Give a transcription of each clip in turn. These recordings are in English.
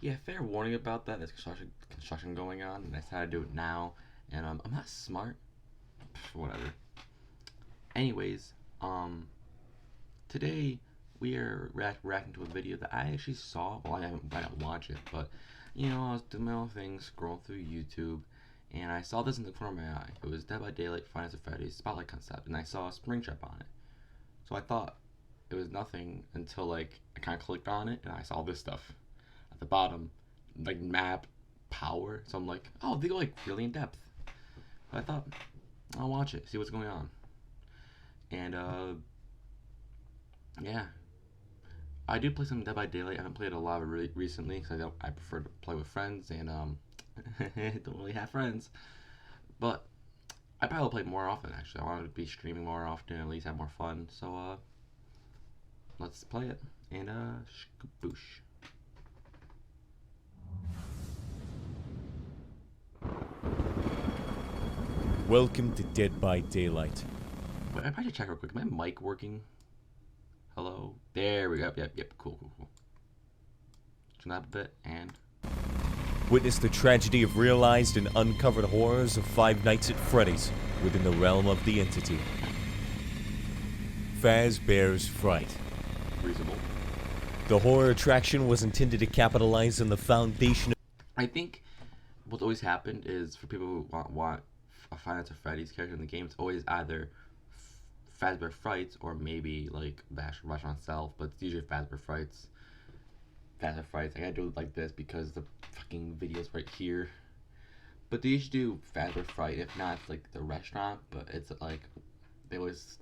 Yeah, fair warning about that. There's construction going on, and I decided to do it now. And I'm not smart. Whatever. Anyways, today we are reacting to a video that I actually saw. Well, I didn't watch it, but you know, I was doing my own thing, scrolling through YouTube, and I saw this in the corner of my eye. It was Dead by Daylight, Finance of Freddy's Spotlight concept, and I saw a Springtrap on it. So I thought it was nothing until like I kind of clicked on it, and I saw this stuff at the bottom, like map power. So I'm like, oh, they go like really in depth. But I thought I'll watch it, see what's going on, and yeah. I do play some Dead by Daylight. I haven't played a lot of it recently because I prefer to play with friends and don't really have friends. But I probably will play more often actually. I want to be streaming more often, at least have more fun. So let's play it and skaboosh. Welcome to Dead by Daylight. Wait, I probably should check real quick. Is my mic working? Hello? There we go. Yep. Cool. Turn that up a bit and... Witness the tragedy of realized and uncovered horrors of Five Nights at Freddy's within the realm of the entity. Fazbear's Fright. Reasonable. The horror attraction was intended to capitalize on the foundation of... I think what's always happened is for people who want a Five Nights at Freddy's character in the game, it's always either Fazbear Frights or maybe like the actual restaurant itself, but it's usually Fazbear Frights. Fazbear Frights. I gotta do it like this because the fucking video's right here. But they usually do Fazbear Fright. If not, it's like the restaurant, but it's like they always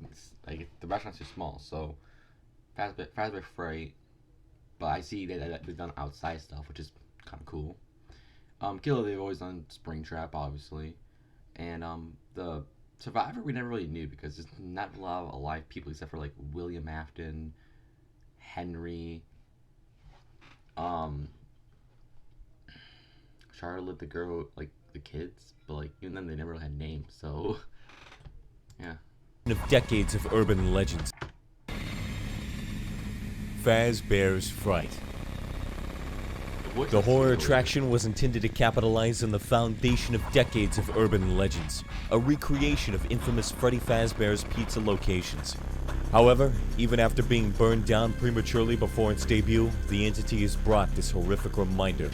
like the restaurant's too small, so Fazbear Fright. But I see that they've done outside stuff, which is kind of cool. Killer, they've always done Springtrap, obviously, and the Survivor we never really knew because there's not a lot of alive people except for like William Afton, Henry, Charlotte, the girl, like the kids, but like even then they never really had names, so yeah. of decades of urban legends. Fazbear's Fright. The horror attraction was intended to capitalize on the foundation of decades of urban legends, a recreation of infamous Freddy Fazbear's Pizza locations. However, even after being burned down prematurely before its debut, the entity has brought this horrific reminder.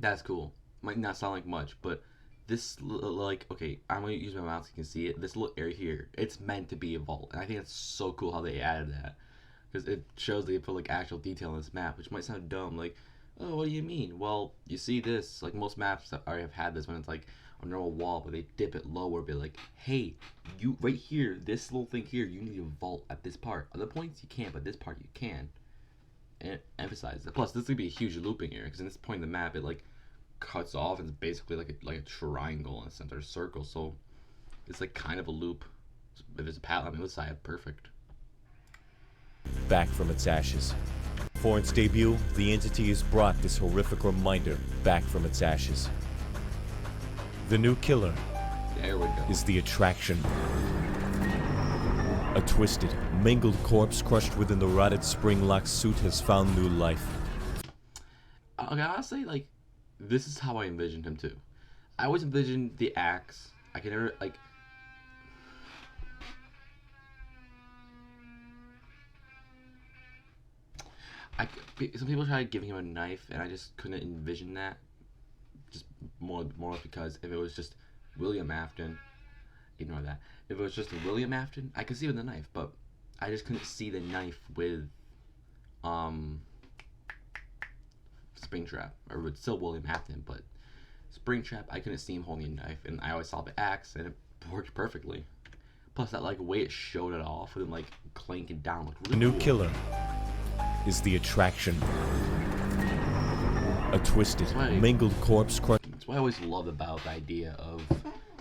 That's cool. Might not sound like much, but this, like, okay, I'm going to use my mouse so you can see it. This little area here, it's meant to be a vault, and I think it's so cool how they added that. Because it shows they put, like, actual detail in this map, which might sound dumb, like, oh, what do you mean? Well, you see this, like most maps that already have had this when it's like a normal wall, but they dip it lower, be like, hey, you right here, this little thing here, you need a vault at this part. Other points you can't, but this part you can. And it emphasizes it. Plus, this could be a huge looping area, because in this point in the map, it like cuts off and it's basically like a triangle in a center circle, so it's like kind of a loop. If it's a path on the other side, perfect. Back from its ashes. For its debut, the entity has brought this horrific reminder back from its ashes. The new killer There we go. is the attraction. A twisted, mangled corpse crushed within the rotted spring-locked suit has found new life. Okay, honestly, like, this is how I envisioned him too. I always envisioned the axe. I can never, like... some people tried giving him a knife, and I just couldn't envision that. Just more because if it was just William Afton, ignore that. If it was just William Afton, I could see with the knife, but I just couldn't see the knife with Springtrap, or with still William Afton, but Springtrap, I couldn't see him holding a knife, and I always saw the axe, and it worked perfectly. Plus that like way it showed it off with him like clanking down looked really The new cool. killer is the attraction. A twisted, mangled corpse crushed. That's what I always loved about the idea of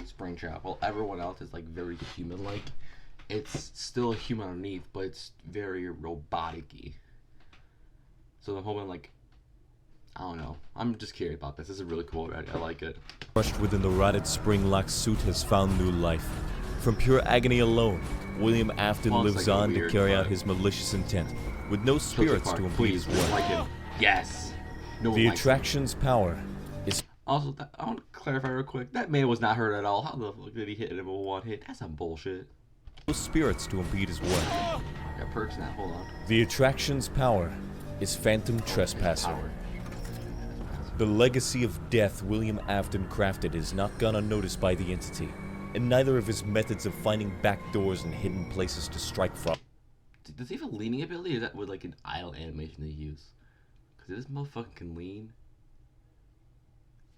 Springtrap. While everyone else is like very human-like, it's still a human underneath, but it's very robotic-y. So I'm hoping, like, I don't know. I'm just curious about this. This is really cool already. I like it. Crushed within the rotted spring-locked suit has found new life. From pure agony alone, William Afton Well, it's lives like on to weird, carry out but- his malicious intent. with no Kill spirits Park, to impede please. his work. Like him. Yes. No one The likes him. attraction's power is Also, I want to clarify real quick. That man was not hurt at all. How the fuck did he hit him with one hit? That's some bullshit. no spirits to impede his work. Got perks now. Hold on. The attraction's power is Phantom Trespasser. Power. The legacy of death William Afton crafted has not gone unnoticed by the entity, and neither of his methods of finding back doors and hidden places to strike from. Does he have a leaning ability? Or is that with like an idle animation they use? Because if this motherfucker can lean,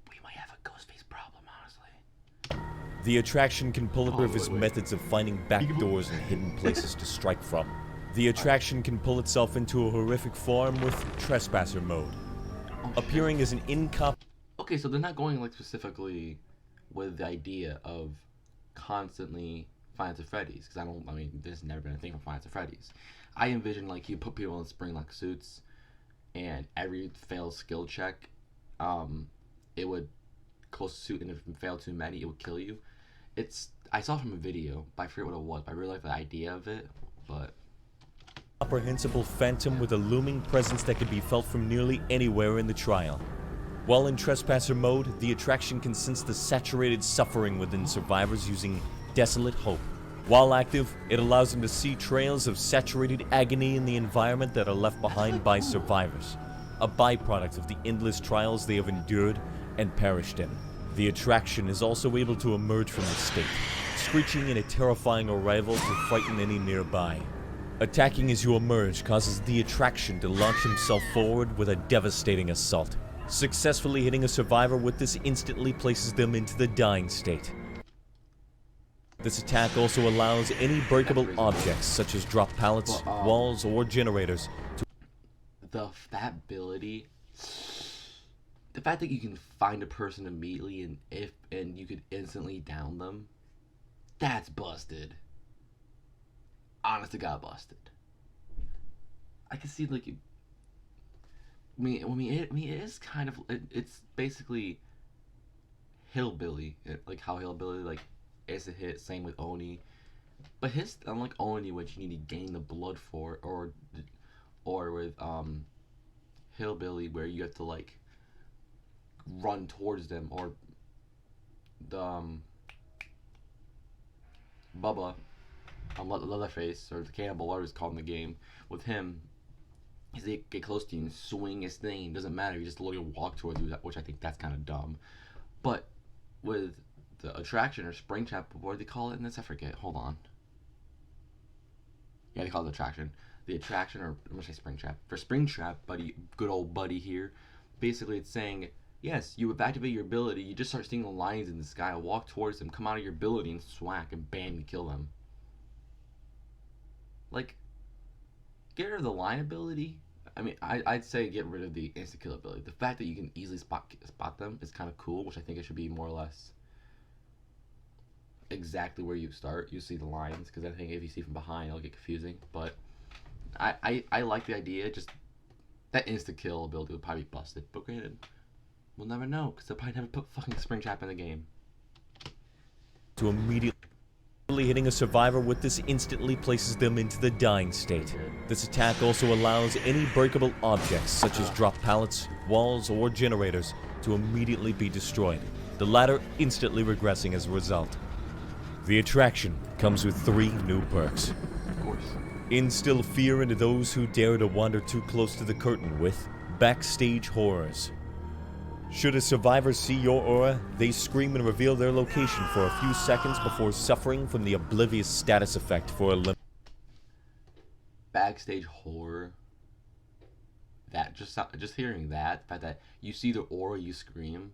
we might have a Ghostface problem, honestly. The attraction can pull Oh, of his wait. methods of finding back doors and hidden places to strike from. The attraction can pull itself into a horrific form with Trespasser mode, appearing as an Okay, so they're not going like specifically with the idea of constantly Five Nights at Freddy's, because I mean, this has never been a thing for Five Nights at Freddy's. I envision like you put people in spring lock suits, and every failed skill check, it would close the suit, and if you fail too many, it would kill you. I saw it from a video, but I forget what it was. But I really like the idea of it, but incomprehensible phantom with a looming presence that can be felt from nearly anywhere in the trial. While in Trespasser mode, the attraction can sense the saturated suffering within survivors using Desolate Hope. While active, it allows them to see trails of saturated agony in the environment that are left behind by survivors, a byproduct of the endless trials they have endured and perished in. The attraction is also able to emerge from the state, screeching in a terrifying arrival to frighten any nearby. Attacking as you emerge causes the attraction to launch himself forward with a devastating assault. Successfully hitting a survivor with this instantly places them into the dying state. This attack also allows any breakable objects, such as drop pallets, walls, or generators, to that ability, the fact that you can find a person immediately and you could instantly down them, that's busted. Honest to God, busted. I can see like, it is kind of it's basically Hillbilly, like how Hillbilly like is a hit. Same with Oni, but his unlike Oni, which you need to gain the blood for, or with Hillbilly where you have to like run towards them, or the Bubba, Leatherface, or the Cannibal, whatever it's called in the game. With him, he's they get close to you and swing his thing. Doesn't matter. You just literally walk towards you, which I think that's kind of dumb. But with the attraction or Springtrap, what do they call it in this? I forget. Hold on. Yeah, they call it the attraction. The attraction, or I'm gonna say Springtrap. For Springtrap, buddy, good old buddy here. Basically, it's saying, yes, you activate your ability. You just start seeing the lines in the sky. Walk towards them, come out of your ability, and swack, and bam, you kill them. Like, get rid of the line ability. I mean, I'd say get rid of the instant kill ability. The fact that you can easily spot them is kind of cool, which I think it should be more or less exactly where you start. You see the lines, because I think if you see from behind, it'll get confusing. But I like the idea. Just that instant kill ability would probably be busted. But granted, we'll never know, because they'll probably never put fucking Springtrap in the game. to immediately hitting a survivor with this instantly places them into the dying state. This attack also allows any breakable objects, such as drop pallets, walls, or generators, to immediately be destroyed, the latter instantly regressing as a result. The attraction comes with 3 new perks. Of course. Instill fear into those who dare to wander too close to the curtain with Backstage Horrors. Should a survivor see your aura, they scream and reveal their location for a few seconds before suffering from the oblivious status effect for a Backstage horror. That just hearing that, the fact that you see the aura, you scream,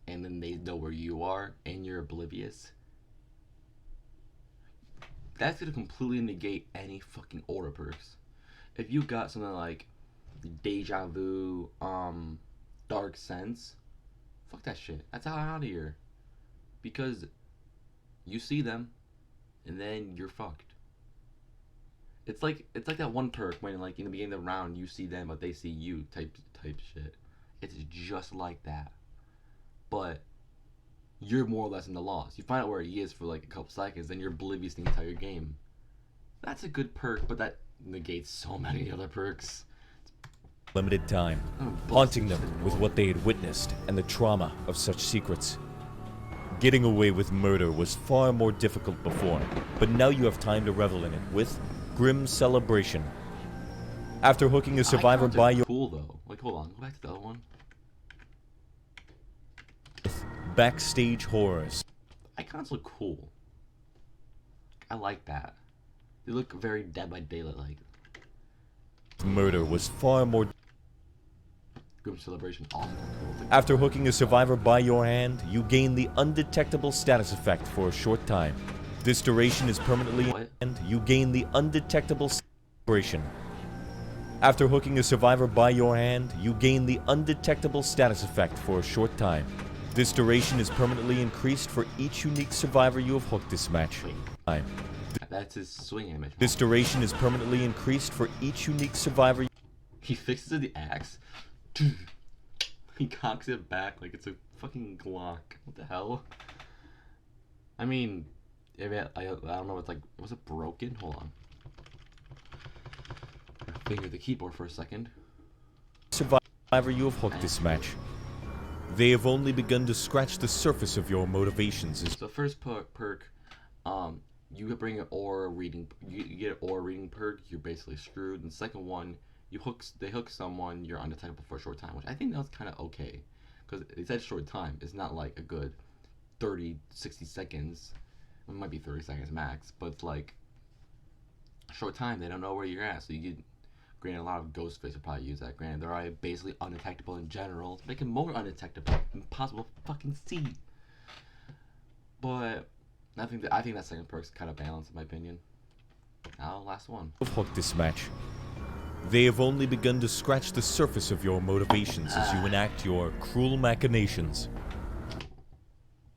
and then they know where you are, and you're oblivious. That's gonna completely negate any fucking aura perks. If you got something like Deja Vu, Dark Sense, fuck that shit. That's out of here. Because you see them, and then you're fucked. It's like that one perk when like in the beginning of the round you see them but they see you type shit. It's just like that. But you're more or less in the loss. You find out where he is for like a couple seconds, then you're oblivious the entire game. That's a good perk, but that negates so many other perks. limited time, haunting them with what they had witnessed and the trauma of such secrets. Getting away with murder was far more difficult before, but now you have time to revel in it with Grim Celebration. After hooking a survivor by your cool though. Like, hold on, go back to the other one. Backstage Horrors. Icons look cool. I like that. They look very Dead by Daylight like. Murder was far more. Grim Celebration also cool. After hooking a survivor by your hand, you gain the undetectable status effect for a short time. This duration is permanently and you gain the undetectable celebration. After hooking a survivor by your hand, you gain the undetectable status effect for a short time. This duration is permanently increased for each unique survivor you have hooked this match. That's his swing image. This duration is permanently increased for each unique survivor. He fixes the axe. He cocks it back like it's a fucking Glock. What the hell? I mean, I don't know. It's like, was it broken? Hold on. Finger the keyboard for a second. Survivor you have hooked this match. They have only begun to scratch the surface of your motivations. So first perk, you bring an aura reading. You get an aura reading perk. You're basically screwed. And the second one, they hook someone. You're undetectable for a short time, which I think that was kind of okay, because it said short time. It's not like a good 30, 60 seconds. It might be 30 seconds max, but it's like a short time. They don't know where you're at, so you get. Granted, a lot of Ghostface will probably use that. Granted, they're already basically undetectable in general. To make them more undetectable, impossible to fucking see. But I think that second perk's kind of balanced in my opinion. Now, last one. Hooked this match. They have only begun to scratch the surface of your motivations as you enact your cruel machinations.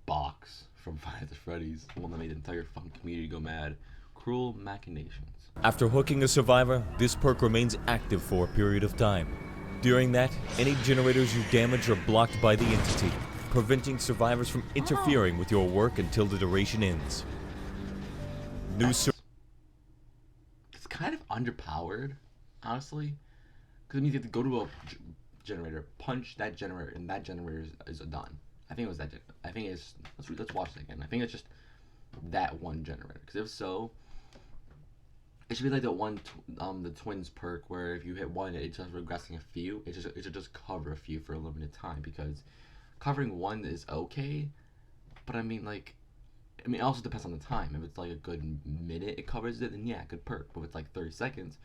Box from Five Nights at Freddy's, the one that made the entire fucking community go mad. Cruel machinations. After hooking a survivor, this perk remains active for a period of time. During that, any generators you damage are blocked by the entity, preventing survivors from interfering with your work until the duration ends. It's kind of underpowered, honestly, because it means you have to go to a generator, punch that generator, and that generator is done. I think it was that. I think it's. Let's watch it again. I think it's just that one generator. Because if so, it should be like the one, the twins perk where if you hit one, it's just regressing a few. It should just cover a few for a limited time, because covering one is okay, but I mean it also depends on the time. If it's like a good minute it covers it, then yeah, good perk. But if it's like 30 seconds,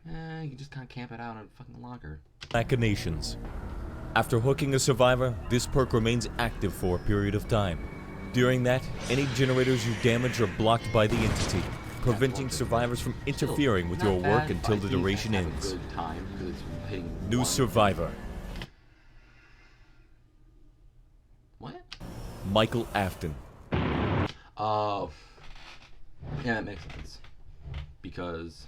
you can just kind of camp it out on a fucking locker. Machinations. After hooking a survivor, this perk remains active for a period of time. During that, any generators you damage are blocked by the entity, preventing survivors from interfering with your work until the duration ends. New survivor. What? Michael Afton. Oh. Yeah, that makes sense. Because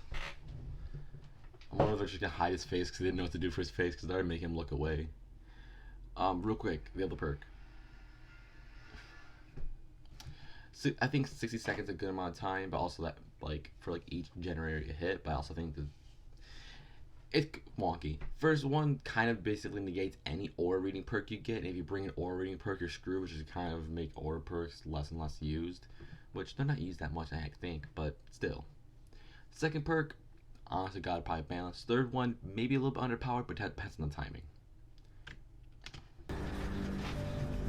I wonder if they're just gonna hide his face because they didn't know what to do for his face because they're making him look away. Real quick, the other perk. So I think 60 seconds is a good amount of time, but also that for each generator you hit. But I also think that it's wonky. First one kind of basically negates any aura reading perk you get, and if you bring an aura reading perk, you're screwed, which is kind of make aura perks less and less used, which they're not used that much, I think, but still. Second perk, honestly, God, probably balanced. Third one, maybe a little bit underpowered, but that depends on the timing.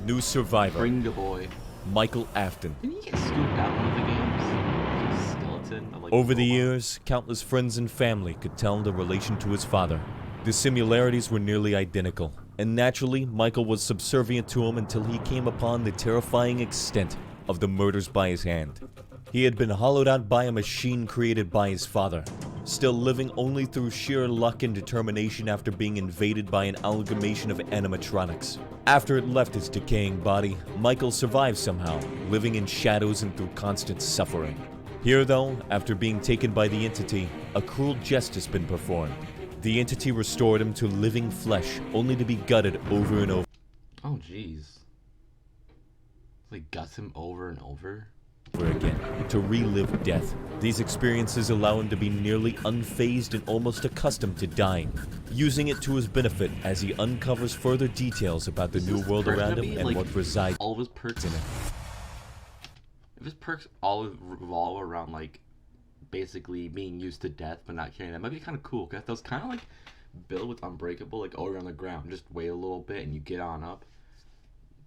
New survivor. Bring the boy. Michael Afton. Didn't he get scooped out in one of the games? He's a skeleton of, Over the years, countless friends and family could tell the relation to his father. The similarities were nearly identical, and naturally, Michael was subservient to him until he came upon the terrifying extent of the murders by his hand. He had been hollowed out by a machine created by his father, still living only through sheer luck and determination after being invaded by an amalgamation of animatronics. After it left his decaying body, Michael survived somehow, living in shadows and through constant suffering. Here though, after being taken by the entity, a cruel jest has been performed. The entity restored him to living flesh, only to be gutted over and over. Oh jeez. Like guts him over and over? over again to relive death. These experiences allow him to be nearly unfazed and almost accustomed to dying, using it to his benefit as he uncovers further details about the new world around him and like, what resides all of his perks in it. If his perks all revolve around like basically being used to death but not carrying, that might be kind of cool. Cause those kind of like build with Unbreakable, like over on the ground, just wait a little bit and you get on up.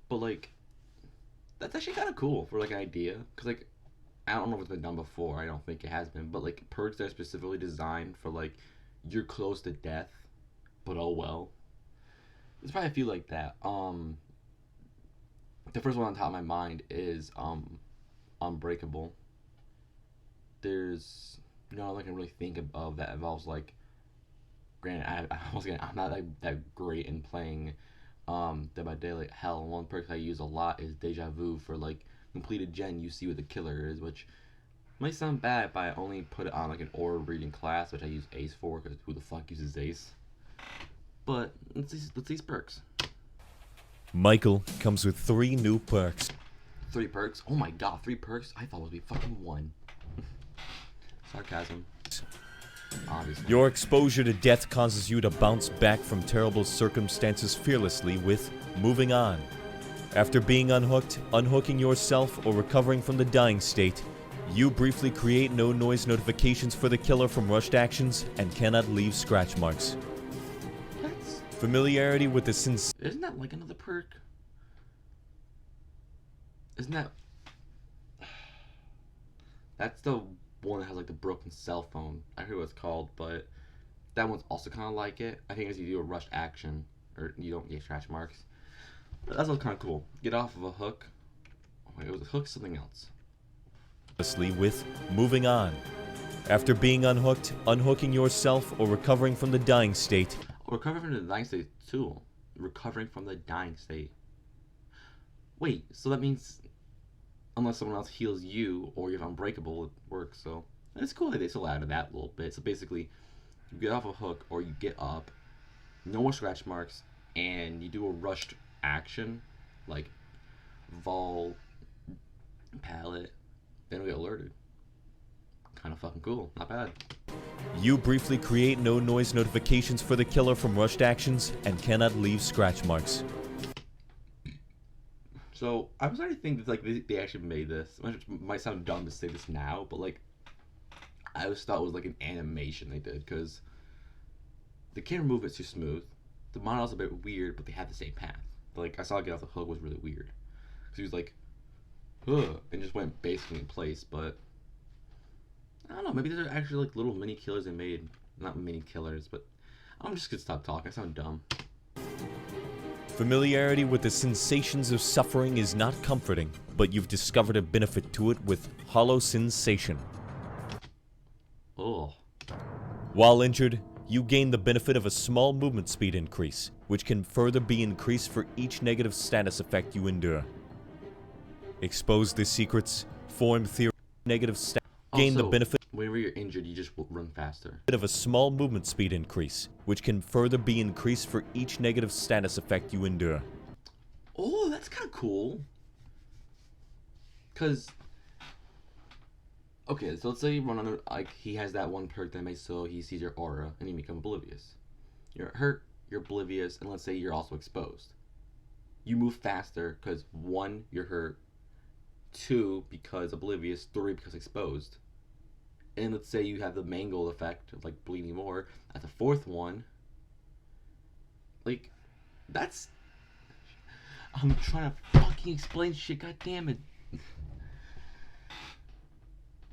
But like, that's actually kind of cool for like an idea. Cause like, I don't know if it's been done before. I don't think it has been. But like perks that are specifically designed for like you're close to death, but oh well. There's probably a few like that. The first one on top of my mind is Unbreakable. There's no I can really think of that involves like. Granted, I'm not that great in playing Dead by Daylight. Hell, one perk I use a lot is Deja Vu for like completed gen. You see what the killer is, which might sound bad if I only put it on like an aura reading class, which I use Ace for, because who the fuck uses Ace? But let's these perks. Michael comes with 3 new perks. 3 perks? Oh my god, 3 perks? I thought it would be fucking 1. Sarcasm. Obviously. Your exposure to death causes you to bounce back from terrible circumstances fearlessly with Moving On. After being unhooked, unhooking yourself, or recovering from the dying state, you briefly create no noise notifications for the killer from rushed actions and cannot leave scratch marks. That's... Familiarity with the Isn't that like another perk? Isn't that... That's the one that has like the broken cell phone. I forget what it's called, but that one's also kind of like it. I think as you do a rushed action, or you don't get scratch marks. But that's kind of cool. Get off of a hook. Oh wait, it was a hook something else. With Moving On. After being unhooked, unhooking yourself, or recovering from the dying state. Oh, recovering from the dying state too. Recovering from the dying state. Wait, so that means unless someone else heals you or you're Unbreakable, it works. So it's cool that they still added that a little bit. So basically, you get off a hook or you get up, no more scratch marks, and you do a rushed action like Vol, Pallet, then we get alerted. Kind of fucking cool. Not bad. You briefly create no noise notifications for the killer from rushed actions and cannot leave scratch marks. So I was starting to think that like they actually made this. It might sound dumb to say this now, but like I always thought it was like an animation they did, because the camera movement's too smooth. The model's a bit weird, but they have the same path. Like I saw Get Off the Hook was really weird, because he was like, ugh, and just went basically in place. But I don't know. Maybe they're actually like little mini killers they made. Not mini killers, but I'm just gonna stop talking. I sound dumb. Familiarity with the sensations of suffering is not comforting, but you've discovered a benefit to it with Hollow Sensation. Oh. While injured, you gain the benefit of a small movement speed increase, which can further be increased for each negative status effect you endure. Expose the secrets, form theory, negative status. Gain the benefit whenever you're injured, you just run faster. Of a small movement speed increase, which can further be increased for each negative status effect you endure. Oh, that's kind of cool. Cause, okay, so let's say you run under, like he has that one perk that makes so he sees your aura and you become oblivious. You're hurt, you're oblivious, and let's say you're also exposed. You move faster because 1, you're hurt, 2, because oblivious, 3, because exposed. And let's say you have the mangled effect of like bleeding more at the 4th one. Like, that's... I'm trying to fucking explain shit, god damn it.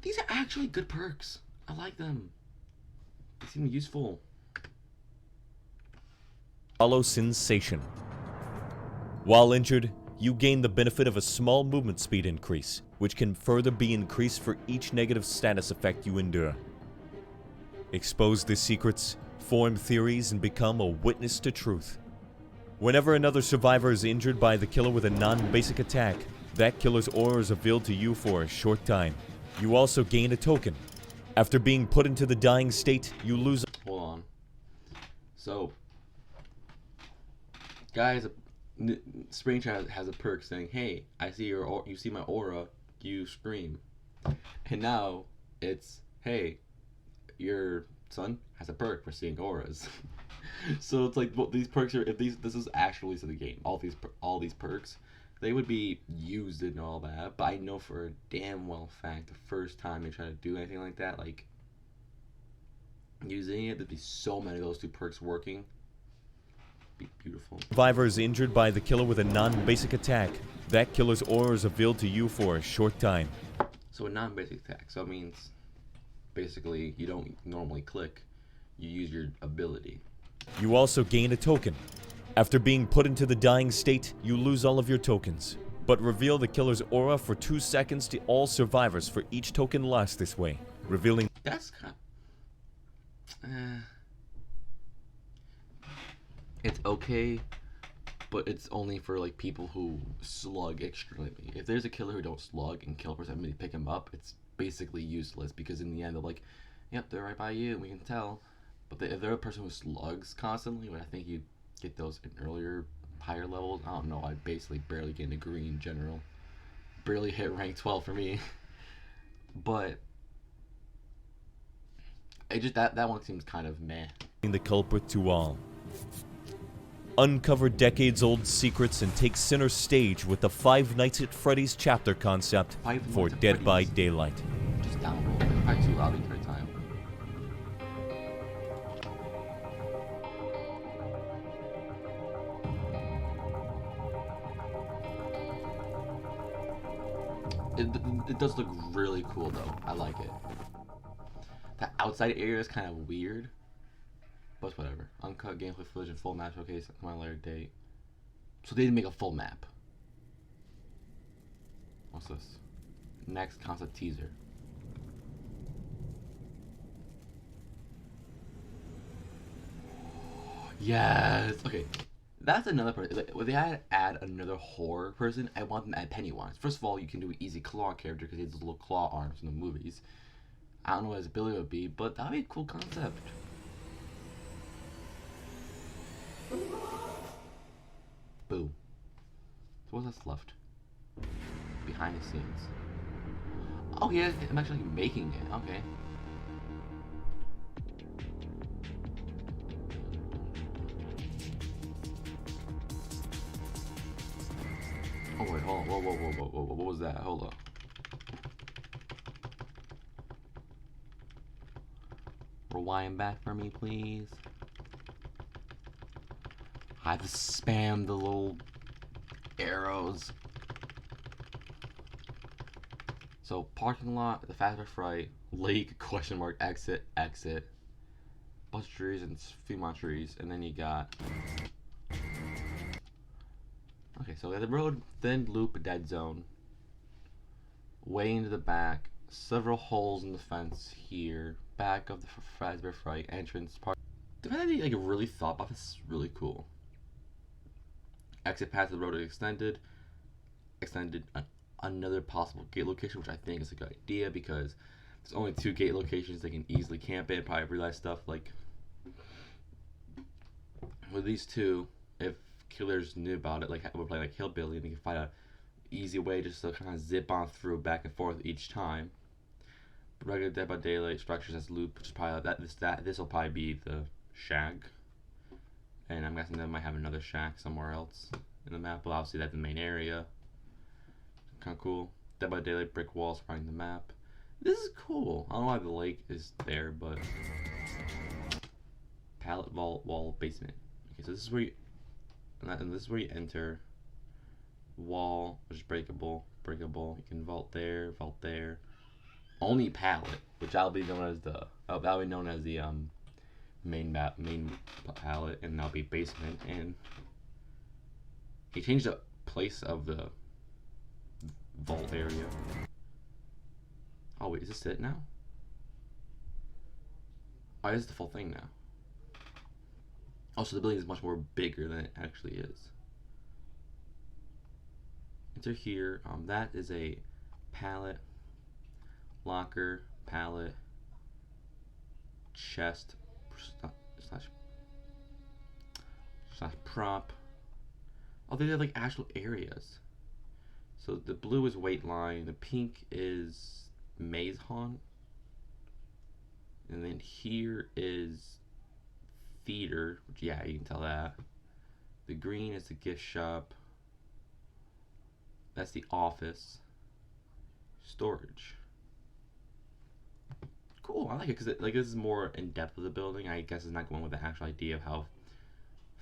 These are actually good perks. I like them. They seem useful. Hollow Sensation. While injured, you gain the benefit of a small movement speed increase, which can further be increased for each negative status effect you endure. Expose the secrets, form theories, and become a witness to truth. Whenever another survivor is injured by the killer with a non-basic attack, that killer's aura is revealed to you for a short time. You also gain a token. After being put into the dying state, you lose... Hold on. So, guys, SPRINGTRAP has a perk saying, hey, I see you see my aura, you scream. And now it's, hey, your son has a perk for seeing auras. So it's like, well, these perks are, if this is actually to the game, all these perks, they would be used and all that. But I know for a damn well fact, the first time they try to do anything like that, like using it, there'd be so many of those two perks working. Be beautiful. Survivors injured by the killer with a non-basic attack. That killer's aura is revealed to you for a short time. So a non-basic attack, so it means basically you don't normally click, you use your ability. You also gain a token. After being put into the dying state, you lose all of your tokens, but reveal the killer's aura for 2 seconds to all survivors for each token lost this way, revealing... That's kind of... It's okay, but it's only for like people who slug extremely. If there's a killer who don't slug and kill a person and pick him up, it's basically useless, because in the end they're like, yep, they're right by you, we can tell. But if they're a person who slugs constantly, I think you get those in earlier, higher levels. I don't know, I basically barely get into green in general. Barely hit rank 12 for me. But it just, that one seems kind of meh. The culprit to all. Uncover decades-old secrets and take center stage with the Five Nights at Freddy's chapter concept for Dead by Daylight. Just download it. Probably too loud every time. It does look really cool though. I like it. The outside area is kind of weird, but whatever. Uncut gameplay footage and full map showcase at my later date. So they didn't make a full map. What's this? Next concept teaser. Yes. Okay. That's another person. Like, if they had to add another horror person, I want them to add Pennywise. First of all, you can do an easy claw character because he has those little claw arms in the movies. I don't know what his ability would be, but that'd be a cool concept. Boo. So what's that's left? Behind the scenes. Oh yeah, I'm actually making it. Okay. Oh wait, hold on. Whoa. What was that? Hold up. Rewind back for me, please. I have to spam the little arrows. So parking lot, the Fazbear Fright, lake, question mark, exit, bunch of trees and few more trees, and then you got. Okay, so we have the road, thin loop, dead zone. Way into the back, several holes in the fence here. Back of the Fazbear Fright entrance part. The fact that they like really thought about this is really cool. Exit past the road extended. Another possible gate location, which I think is a good idea because there's only 2 gate locations they can easily camp in. Probably realize stuff like with these 2, if killers knew about it, like we're playing like Hillbilly, and they can find a easy way just to kind of zip on through back and forth each time. But regular Dead by Daylight structures as loop, which is probably this will probably be the shack, and I'm guessing they might have another shack somewhere else in the map. But obviously that's the main area. Kind of cool. Dead by Daylight brick walls surrounding the map. This is cool. I don't know why the lake is there, but pallet vault wall basement. Okay, so this is where you. And this is where you enter. Wall, which is breakable. You can vault there. Only pallet, which that'll be known as the main pallet, and that'll be basement. And he changed the place of the vault area. Oh wait, is this it now? Oh, this is the full thing now. Oh, so the building is much more bigger than it actually is. Enter here. That is a pallet, locker, pallet, chest, slash prop. Oh, they have like actual areas. So the blue is Wait Line, the pink is Maze Haunt, and then here is Theater, which, yeah, you can tell that. The green is the gift shop. That's the office. Storage. Cool, I like it because like this is more in depth of the building. I guess it's not going with the actual idea of how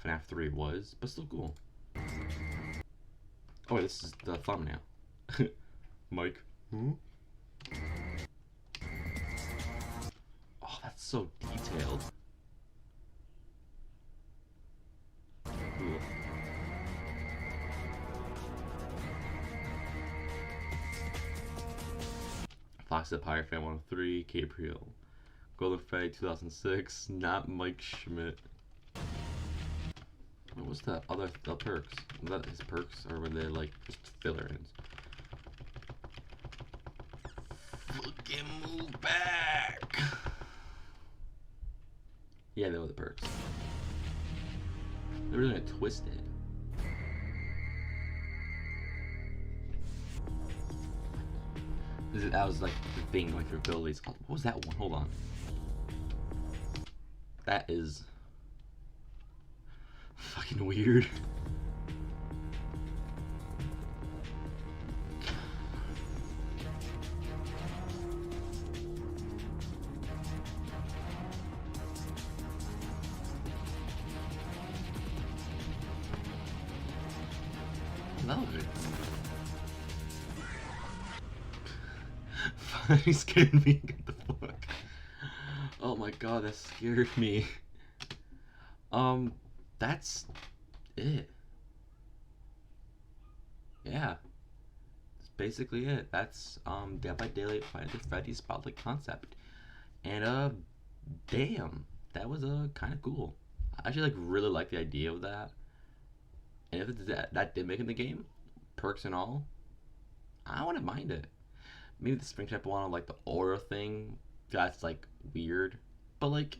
FNAF 3 was, but still cool. Oh wait, this is the thumbnail. Mike. Hmm? Oh, that's so detailed. Cool. Fox the Pirate Fan 103, Gabriel. Golden Freddy 2006, not Mike Schmidt. What was the perks? Was that his perks, or were they like just filler-ins? Fucking move back! Yeah, they were the perks. They were really gonna twist it. That was like the thing going through abilities. What was that one? Hold on. That is fucking weird. That was good. He scared me. Get the fuck. Oh my god, that scared me. That's it. Yeah. That's basically it. That's Dead by Daylight Five Nights at Freddy's Spotlight concept. And damn, that was kind of cool. I actually like really like the idea of that. And if it's that did make it in the game, perks and all, I wouldn't mind it. Maybe the Springtrap one, like the aura thing, that's like weird, but like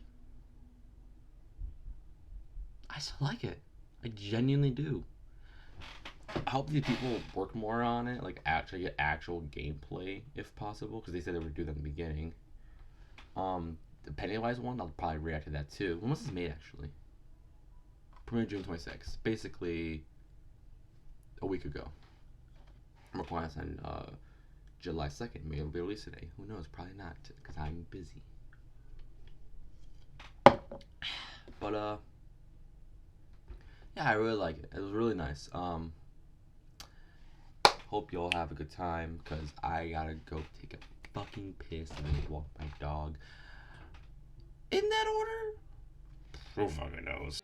I still like it. I genuinely do. I hope these people work more on it, like actually get actual gameplay if possible, because they said they would do that in the beginning. The Pennywise one, I'll probably react to that too. When was this made actually? Premiere June 26th, basically a week ago. I'm recording this on July 2nd. Maybe it'll be released today. Who knows? Probably not, because I'm busy. But yeah, I really like it. It was really nice. Hope you all have a good time, because I gotta go take a fucking piss and walk my dog. In that order? Who fucking knows?